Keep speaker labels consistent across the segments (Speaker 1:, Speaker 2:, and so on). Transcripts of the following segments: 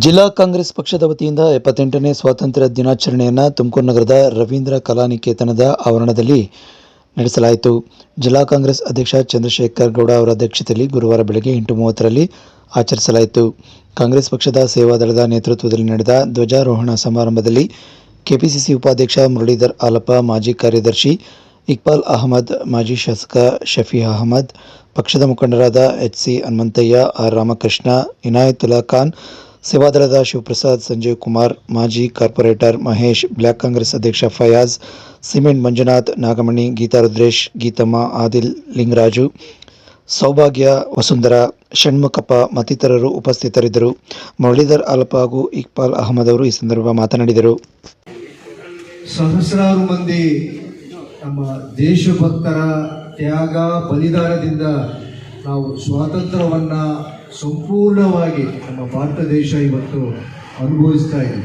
Speaker 1: ಜಿಲ್ಲಾ ಕಾಂಗ್ರೆಸ್ ಪಕ್ಷದ ವತಿಯಿಂದ 78ನೇ ಸ್ವಾತಂತ್ರ್ಯ ದಿನಾಚರಣೆಯನ್ನು ತುಮಕೂರು ನಗರದ ರವೀಂದ್ರ ಕಲಾನಿಕೇತನದ ಆವರಣದಲ್ಲಿ ನಡೆಸಲಾಯಿತು. ಜಿಲ್ಲಾ ಕಾಂಗ್ರೆಸ್ ಅಧ್ಯಕ್ಷ ಚಂದ್ರಶೇಖರ್ ಗೌಡ ಅವರ ಅಧ್ಯಕ್ಷತೆಯಲ್ಲಿ ಗುರುವಾರ ಬೆಳಗ್ಗೆ 8:30ರಲ್ಲಿ ಆಚರಿಸಲಾಯಿತು. ಕಾಂಗ್ರೆಸ್ ಪಕ್ಷದ ಸೇವಾದಳದ ನೇತೃತ್ವದಲ್ಲಿ ನಡೆದ ಧ್ವಜಾರೋಹಣ ಸಮಾರಂಭದಲ್ಲಿ ಕೆಪಿಸಿಸಿ ಉಪಾಧ್ಯಕ್ಷ ಮುರಳೀಧರ್ ಆಲಪ್ಪ, ಮಾಜಿ ಕಾರ್ಯದರ್ಶಿ ಇಕ್ಬಾಲ್ ಅಹಮದ್, ಮಾಜಿ ಶಾಸಕ ಶಫಿ ಅಹಮದ್, ಪಕ್ಷದ ಮುಖಂಡರಾದ ಎಚ್.ಸಿ. ಹನುಮಂತಯ್ಯ, ಆರ್. ರಾಮಕೃಷ್ಣ, ಇನಾಯತುಲ್ಲಾ ಖಾನ್, ಸೇವಾದಳದ ಶಿವಪ್ರಸಾದ್, ಸಂಜೀವ್ ಕುಮಾರ್, ಮಾಜಿ ಕಾರ್ಪೊರೇಟರ್ ಮಹೇಶ್, ಬ್ಲಾಕ್ ಕಾಂಗ್ರೆಸ್ ಅಧ್ಯಕ್ಷ ಫಯಾಜ್, ಸಿಮೆಂಟ್ ಮಂಜುನಾಥ್, ನಾಗಮಣಿ, ಗೀತಾ ರುದ್ರೇಶ್, ಗೀತಮ್ಮ, ಆದಿಲ್, ಲಿಂಗರಾಜು, ಸೌಭಾಗ್ಯ, ವಸುಂಧರಾ, ಷಣ್ಮುಖಪ್ಪ ಮತ್ತಿತರರು ಉಪಸ್ಥಿತರಿದ್ದರು. ಮುರಳೀಧರ್ ಆಲಪ್ಪ ಹಾಗೂ ಇಕ್ಬಾಲ್ ಅಹಮದ್ ಅವರು ಈ ಸಂದರ್ಭ ಮಾತನಾಡಿದರು.
Speaker 2: ಸಹಸ್ರಾರು ಮಂದಿ ನಮ್ಮ ದೇಶಭಕ್ತರ ತ್ಯಾಗ ಬಲಿದಾನದಿಂದ ನಾವು ಸ್ವಾತಂತ್ರ್ಯವನ್ನು ಸಂಪೂರ್ಣವಾಗಿ ನಮ್ಮ ಭಾರತ ದೇಶ ಇವತ್ತು ಅನುಭವಿಸ್ತಾ ಇದೆ.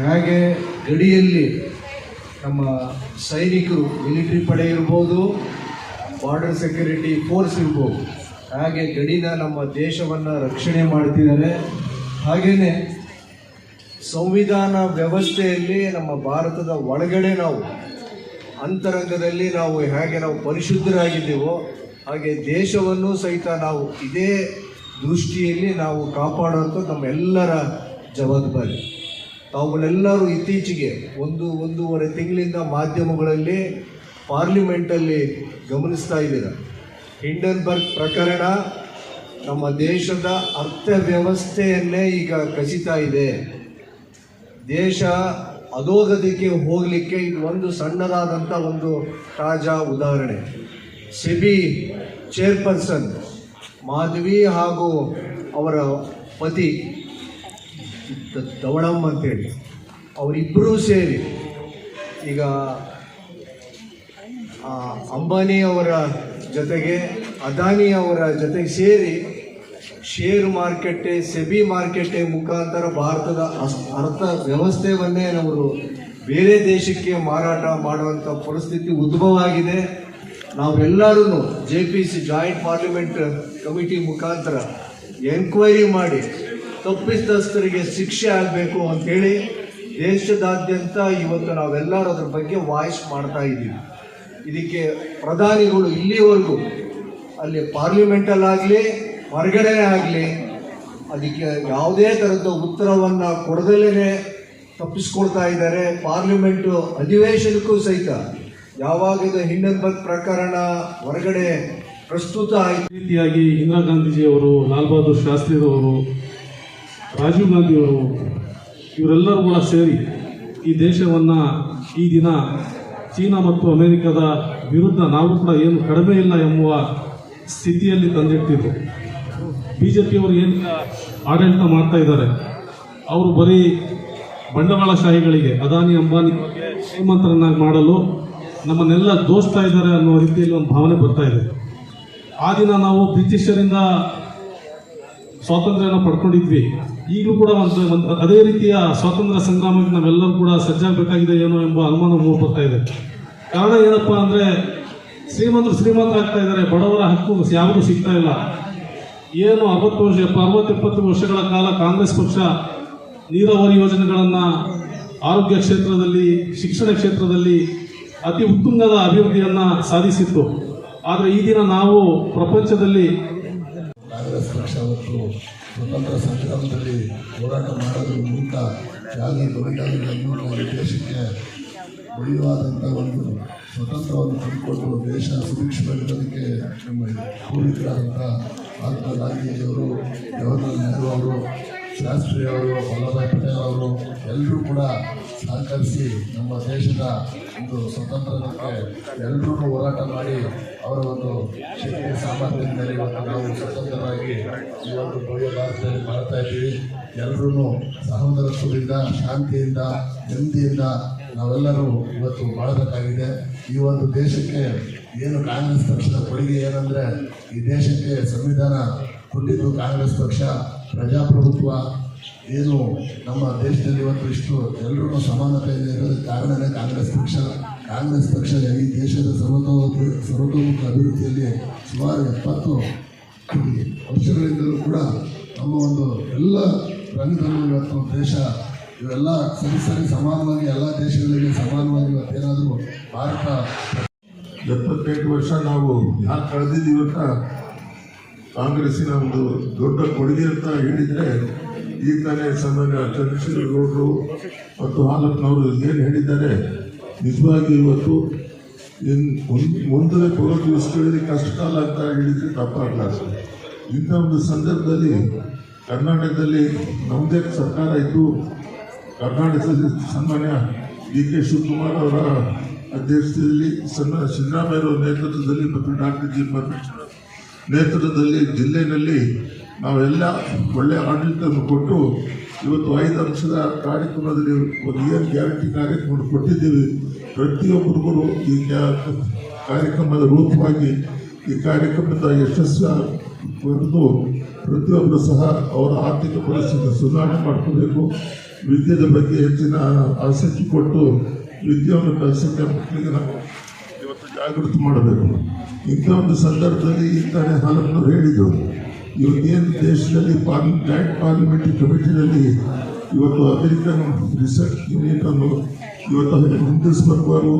Speaker 2: ಹಾಗೆ ಗಡಿಯಲ್ಲಿ ನಮ್ಮ ಸೈನಿಕರು, ಮಿಲಿಟರಿ ಪಡೆ ಇರ್ಬೋದು, ಬಾರ್ಡರ್ ಸೆಕ್ಯೂರಿಟಿ ಫೋರ್ಸ್ ಇರ್ಬೋದು, ಹಾಗೆ ಗಡಿನ ನಮ್ಮ ದೇಶವನ್ನು ರಕ್ಷಣೆ ಮಾಡ್ತಿದ್ದಾರೆ. ಹಾಗೆಯೇ ಸಂವಿಧಾನ ವ್ಯವಸ್ಥೆಯಲ್ಲಿ ನಮ್ಮ ಭಾರತದ ಒಳಗಡೆ ನಾವು ಅಂತರಂಗದಲ್ಲಿ ನಾವು ಹೇಗೆ ನಾವು ಪರಿಶುದ್ಧರಾಗಿದ್ದೀವೋ ಹಾಗೆ ದೇಶವನ್ನು ಸಹಿತ ನಾವು ಇದೇ ದೃಷ್ಟಿಯಲ್ಲಿ ನಾವು ಕಾಪಾಡುವಂಥ ನಮ್ಮೆಲ್ಲರ ಜವಾಬ್ದಾರಿ. ತಾವುಗಳೆಲ್ಲರೂ ಇತ್ತೀಚೆಗೆ ಒಂದೂವರೆ ತಿಂಗಳಿಂದ ಮಾಧ್ಯಮಗಳಲ್ಲಿ ಪಾರ್ಲಿಮೆಂಟಲ್ಲಿ ಗಮನಿಸ್ತಾ ಇದ್ದೀರ. ಹಿಂಡನ್ಬರ್ಗ್ ಪ್ರಕರಣ ನಮ್ಮ ದೇಶದ ಅರ್ಥವ್ಯವಸ್ಥೆಯನ್ನೇ ಈಗ ಕಸಿತಾ ಇದೆ. ದೇಶ ಅಧೋಗತಿಗೆ ಹೋಗಲಿಕ್ಕೆ ಇದು ಒಂದು ಸಣ್ಣದಾದಂಥ ಒಂದು ತಾಜಾ ಉದಾಹರಣೆ. ಸೆಬಿ ಚೇರ್ಪರ್ಸನ್ ಮಾಧವಿ ಹಾಗೂ ಅವರ ಪತಿ ಧವಳಂ ಅಂತೇಳಿ ಅವರಿಬ್ಬರೂ ಸೇರಿ ಈಗ ಅಂಬಾನಿ ಅವರ ಜೊತೆಗೆ ಅದಾನಿ ಅವರ ಜೊತೆಗೆ ಸೇರಿ ಶೇರ್ ಮಾರ್ಕೆಟ್, ಸೆಬಿ ಮಾರ್ಕೆಟ್ ಮುಖಾಂತರ ಭಾರತದ ಅರ್ಥ ವ್ಯವಸ್ಥೆಯನ್ನೇ ಅವರು ಬೇರೆ ದೇಶಕ್ಕೆ ಮಾರಾಟ ಮಾಡುವಂಥ ಪರಿಸ್ಥಿತಿ ಉದ್ಭವ ಆಗಿದೆ. ನಾವೆಲ್ಲರೂ JPC ಜಾಯಿಂಟ್ ಪಾರ್ಲಿಮೆಂಟ್ ಕಮಿಟಿ ಮುಖಾಂತರ ಎನ್ಕ್ವೈರಿ ಮಾಡಿ ತಪ್ಪಿತಸ್ಥರಿಗೆ ಶಿಕ್ಷೆ ಆಗಬೇಕು ಅಂಥೇಳಿ ದೇಶದಾದ್ಯಂತ ಇವತ್ತು ನಾವೆಲ್ಲರೂ ಅದ್ರ ಬಗ್ಗೆ ವಾಯ್ಸ್ ಮಾಡ್ತಾ ಇದ್ದೀವಿ. ಇದಕ್ಕೆ ಪ್ರಧಾನಿಗಳು ಇಲ್ಲಿವರೆಗೂ ಅಲ್ಲಿ ಪಾರ್ಲಿಮೆಂಟಲ್ಲಾಗಲಿ ಹೊರಗಡೆ ಆಗಲಿ ಅದಕ್ಕೆ ಯಾವುದೇ ಥರದ ಉತ್ತರವನ್ನು ಕೊಡದಲ್ಲೇ ತಪ್ಪಿಸ್ಕೊಳ್ತಾ ಇದ್ದಾರೆ. ಪಾರ್ಲಿಮೆಂಟು ಅಧಿವೇಶನಕ್ಕೂ ಸಹಿತ ಯಾವಾಗ ಹಿಂಡನ್ಬರ್ಗ್ ಪ್ರಕರಣ ಹೊರಗಡೆ ಪ್ರಸ್ತುತ ಆಯಿತು,
Speaker 3: ರೀತಿಯಾಗಿ ಇಂದಿರಾ ಗಾಂಧೀಜಿಯವರು, ಲಾಲ್ ಬಹದ್ದೂರ್ ಶಾಸ್ತ್ರಿರವರು, ರಾಜೀವ್ ಗಾಂಧಿಯವರು ಇವರೆಲ್ಲರೂ ಕೂಡ ಸೇರಿ ಈ ದೇಶವನ್ನು ಈ ದಿನ ಚೀನಾ ಮತ್ತು ಅಮೆರಿಕದ ವಿರುದ್ಧ ನಾವು ಕೂಡ ಏನು ಕಡಿಮೆ ಇಲ್ಲ ಎಂಬುವ ಸ್ಥಿತಿಯಲ್ಲಿ ತಂದಿಟ್ಟಿದ್ರು. BJPಯವರು ಏನು ಆಡಳಿತ ಮಾಡ್ತಾ ಇದ್ದಾರೆ, ಅವರು ಬರೀ ಬಂಡವಾಳಶಾಹಿಗಳಿಗೆ, ಅದಾನಿ ಅಂಬಾನಿ ಶ್ರೀಮಂತರನ್ನಾಗಿ ಮಾಡಲು ನಮ್ಮನ್ನೆಲ್ಲ ದೋಸ್ತಾ ಇದ್ದಾರೆ ಅನ್ನೋ ರೀತಿಯಲ್ಲಿ ಒಂದು ಭಾವನೆ ಬರ್ತಾ ಇದೆ. ಆ ದಿನ ನಾವು ಬ್ರಿಟಿಷರಿಂದ ಸ್ವಾತಂತ್ರ್ಯನ ಪಡ್ಕೊಂಡಿದ್ವಿ. ಈಗಲೂ ಕೂಡ ಒಂದು ಅದೇ ರೀತಿಯ ಸ್ವಾತಂತ್ರ್ಯ ಸಂಗ್ರಾಮಕ್ಕೆ ನಾವೆಲ್ಲರೂ ಕೂಡ ಸಜ್ಜಾಗಬೇಕಾಗಿದೆ ಏನೋ ಎಂಬ ಅನುಮಾನ ಮೂಡ್ತಾ ಇದೆ. ಕಾರಣ ಏನಪ್ಪ ಅಂದರೆ ಶ್ರೀಮಂತರಾಗ್ತಾ ಇದ್ದಾರೆ, ಬಡವರ ಹಕ್ಕು ಯಾವುದೂ ಸಿಗ್ತಾ ಇಲ್ಲ. ಏನು 60-70 ವರ್ಷಗಳ ಕಾಲ ಕಾಂಗ್ರೆಸ್ ಪಕ್ಷ ನೀರಾವರಿ ಯೋಜನೆಗಳನ್ನು, ಆರೋಗ್ಯ ಕ್ಷೇತ್ರದಲ್ಲಿ, ಶಿಕ್ಷಣ ಕ್ಷೇತ್ರದಲ್ಲಿ ಅತಿ ಉತ್ತುಂಗದ ಅಭಿವೃದ್ಧಿಯನ್ನು ಸಾಧಿಸಿತ್ತು. ಆದರೆ ಈ ದಿನ ನಾವು ಪ್ರಪಂಚದಲ್ಲಿ
Speaker 4: ಕಾಂಗ್ರೆಸ್ ಪಕ್ಷ ಮತ್ತು ಸ್ವತಂತ್ರ ಸಂಗ್ರಾಮದಲ್ಲಿ ಹೋರಾಟ ಮಾಡೋದ್ರ ಮೂಲಕ ತ್ಯಾಗಿ ಬಲಿದಾನಗಳ ದೇಶಕ್ಕೆ ಬಲಿವಾದಂಥ ಒಂದು ಸ್ವತಂತ್ರವನ್ನು ತಂದುಕೊಟ್ಟು ದೇಶ ಸುಭಿಕ್ಷವಾಗಿರೋದಕ್ಕೆ ನಮ್ಮ ಪೂರ್ವಿಕರಾದಂಥ ಮಹಾತ್ಮ ಗಾಂಧೀಜಿಯವರು, ಜವಾಹರ್ಲಾಲ್ ನೆಹರು ಅವರು, ಶಾಸ್ತ್ರಿ ಅವರು, ವಲ್ಲಭಾಯ್ ಪಟೇಲ್ ಅವರು ಎಲ್ಲರೂ ಕೂಡ ಸಹಕರಿಸಿ ನಮ್ಮ ದೇಶದ ಒಂದು ಸ್ವತಂತ್ರಕ್ಕೆ ಎಲ್ಲರೂ ಹೋರಾಟ ಮಾಡಿ ಅವರ ಒಂದು ಶಕ್ತಿ ಸಾಮರ್ಥ್ಯದ ಮೇಲೆ ಇವತ್ತು ನಾವು ಸ್ವತಂತ್ರರಾಗಿ ಈ ಒಂದು ಭವ್ಯ ಭಾರತದಲ್ಲಿ ಮಾಡ್ತಾ ಇದ್ದೀವಿ. ಎಲ್ಲರೂ ಸಹೋದರತ್ವದಿಂದ, ಶಾಂತಿಯಿಂದ, ನೆಮ್ಮದಿಯಿಂದ ನಾವೆಲ್ಲರೂ ಇವತ್ತು ಬಾಳಬೇಕಾಗಿದೆ. ಈ ಒಂದು ದೇಶಕ್ಕೆ ಏನು ಕಾಂಗ್ರೆಸ್ ಪಕ್ಷದ ಕೊಡುಗೆ ಏನಂದರೆ, ಈ ದೇಶಕ್ಕೆ ಸಂವಿಧಾನ ಕೊಟ್ಟಿದ್ದು ಕಾಂಗ್ರೆಸ್ ಪಕ್ಷ, ಪ್ರಜಾಪ್ರಭುತ್ವ ಏನು ನಮ್ಮ ದೇಶದಲ್ಲಿ ಇವತ್ತು ಇಷ್ಟು ಎಲ್ಲರೂ ಸಮಾನತೆಯಿಂದ ಇರೋದಕ್ಕೆ ಕಾರಣನೇ ಕಾಂಗ್ರೆಸ್ ಪಕ್ಷ. ಕಾಂಗ್ರೆಸ್ ಪಕ್ಷ ಈ ದೇಶದ ಸರ್ವತೋಮುಖ ಅಭಿವೃದ್ಧಿಯಲ್ಲಿ ಸುಮಾರು 70 ವರ್ಷಗಳಿಂದಲೂ ಕೂಡ ನಮ್ಮ ಒಂದು ಎಲ್ಲ ರಂಗದಲ್ಲೂ ಇವತ್ತು ದೇಶ ಇವೆಲ್ಲ ಸರಿ ಸಮಾನವಾಗಿ ಎಲ್ಲ ದೇಶಗಳಿಗೆ ಸಮಾನವಾಗಿ ಇವತ್ತೇನಾದರೂ ಭಾರತ
Speaker 5: 78 ವರ್ಷ ನಾವು ಯಾಕೆ ಕಳೆದಿದ್ದೀವಿ ಅಂತ ಕಾಂಗ್ರೆಸ್ಸಿನ ಒಂದು ದೊಡ್ಡ ಕೊಡುಗೆ ಅಂತ ಹೇಳಿದರೆ ಈಗ ತಾನೇ ಸನ್ಮಾನ್ಯ ಚಂದ್ರಶೇಖರ್ ಗೌಡರು ಮತ್ತು ಹಾಲಪ್ಪನವರು ಏನು ಹೇಳಿದ್ದಾರೆ, ನಿಜವಾಗಿ ಇವತ್ತು ಮುಂದೆ ಬರೋ ದಿವಸಗಳಲ್ಲಿ ಕಷ್ಟಕಾಲ ಅಂತ ಹೇಳಿದರೆ ತಪ್ಪಾಗಲಾರ್ದು. ಇಂಥ ಒಂದು ಸಂದರ್ಭದಲ್ಲಿ ಕರ್ನಾಟಕದಲ್ಲಿ ನಮ್ಮದೇ ಸರ್ಕಾರ ಇದ್ದು, ಕರ್ನಾಟಕದಲ್ಲಿ ಸನ್ಮಾನ್ಯ ಡಿ ಕೆ ಶಿವಕುಮಾರ್ ಅವರ ಅಧ್ಯಕ್ಷತೆಯಲ್ಲಿ ಸಿದ್ದರಾಮಯ್ಯರ ನೇತೃತ್ವದಲ್ಲಿ ಮತ್ತು ಡಾಕ್ಟರ್ ಜಿ ಪರಮೇಶ್ವರ ನೇತೃತ್ವದಲ್ಲಿ ಜಿಲ್ಲೆಯಲ್ಲಿ ನಾವೆಲ್ಲ ಒಳ್ಳೆಯ ಆಡಳಿತವನ್ನು ಕೊಟ್ಟು ಇವತ್ತು 5 ಅಂಶದ ಕಾರ್ಯಕ್ರಮದಲ್ಲಿ ಒಂದು ಏನು ಗ್ಯಾರಂಟಿ ಕಾರ್ಯಕ್ರಮ ಕೊಟ್ಟಿದ್ದೀವಿ. ಪ್ರತಿಯೊಬ್ಬರಿಗೂ ಈ ಕಾರ್ಯಕ್ರಮದ ರೂಪವಾಗಿ ಈ ಕಾರ್ಯಕ್ರಮದ ಯಶಸ್ಸು ಪ್ರತಿಯೊಬ್ಬರು ಸಹ ಅವರ ಆರ್ಥಿಕ ಪರಿಸ್ಥಿತಿ ಸುಧಾರಣೆ ಮಾಡ್ಕೋಬೇಕು. ವಿದ್ಯೆಯ ಬಗ್ಗೆ ಹೆಚ್ಚಿನ ಆಸಕ್ತಿ ಕೊಟ್ಟು ವಿದ್ಯೆಯನ್ನು ಕಲಿಸೋಕ್ಕೆ ಮಕ್ಕಳಿಗೆ ನಾವು ಇವತ್ತು ಜಾಗೃತಿ ಮಾಡಬೇಕು. ಇಂಥ ಒಂದು ಸಂದರ್ಭದಲ್ಲಿ ಈ ತಾನೇ ಹಾಲಪ್ಪನವರು ಹೇಳಿದರು, ಇವತ್ತೇನು ದೇಶದಲ್ಲಿ ಜಾಯಿಂಟ್ ಪಾರ್ಲಿಮೆಂಟರಿ ಕಮಿಟಿನಲ್ಲಿ ಇವತ್ತು ಅಮೆರಿಕನ್ ರಿಸರ್ಚ್ ಯೂನಿಟ್ ಅನ್ನು ಇವತ್ತು ನಿಂದಿಸಬೇಕು.